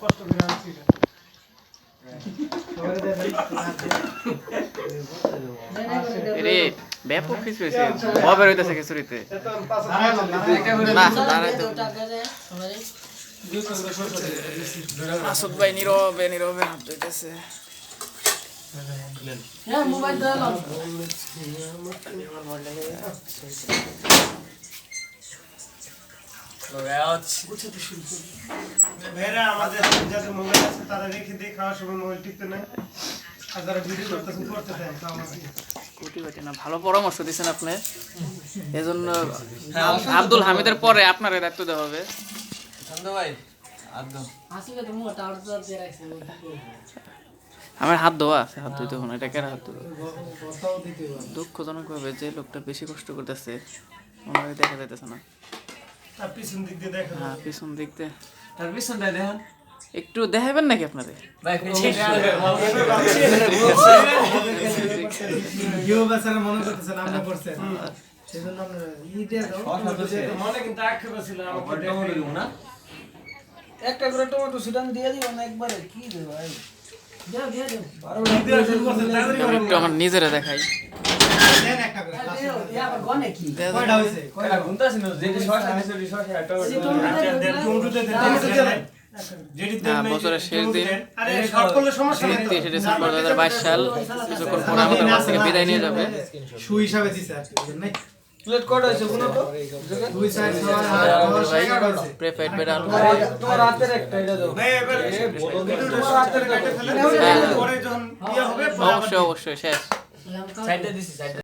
কষ্ট করে আনছি রে ব্যাপক কিছু হয়েছে হবে হইতেছে খিচুড়িতে না দাঁড়াইতে মাসুদ ভাই নীরবে নীরবে হাত ধুইতেছে ভাইরা আমাদের যাদের মোবাইল আছে তারা রেখে দিয়ে খাওয়ার সময় মোবাইল টিপতে না আর যারা ভিডিও করতেছেন করতে দেন কুটি না ভালো পরামর্শ দিচ্ছেন আপনি এজন্য আব্দুল হামিদের পরে আপনার দায়িত্ব দেওয়া হবে আমার হাত ধোয়া আছে হাত ধুইতে হবে না এটা কেন হাত ধোয়া দুঃখজনক ভাবে যে লোকটা বেশি কষ্ট করতেছে ওনাকে দেখা যাইতেছে না পিছন দিক দিয়ে দেখেন হ্যাঁ পিছন দিক দিয়ে তার পিছনটা দেখেন একটু দেখাবেন নাকি আপনাদের কেউ বেচারা মনে করতেছেন আমরা করছেন সেজন্য আমরা ইডিয়া দাও মনে কিন্তু আক্ষেপ ছিল আমাকে দেখে না একটা করে টমেটো সিডান দিয়ে দিও না একবারে কি দেব ভাই দাও দিয়ে দাও আমি একটু আমার নিজেরা দেখাই দেন একটা করে ইয়া আবার গনে কি কয়টা হইছে কয়টা গুনতাছ না যে শর্ট আছে শর্ট টমেটো দেন বছরের শেষ দিন আরে শর্ট করলে সমস্যা নেই 30 ডিসেম্বর 2022 সাল কিছুক্ষণ পরে আমাদের কাছ থেকে বিদায় নিয়ে যাবে সু হিসাবে দিছে আর কি নাই প্লেট কত হইছে গুনো তো দুই সাইড প্রেফাইড বেড়া আলু তোমার হাতের একটা এটা দাও ভাই এবার ভিডিওটা হাতের কাটে ফেলে পরে যখন ইয়া হবে অবশ্যই শেষ সাইডে দিছি সাইডে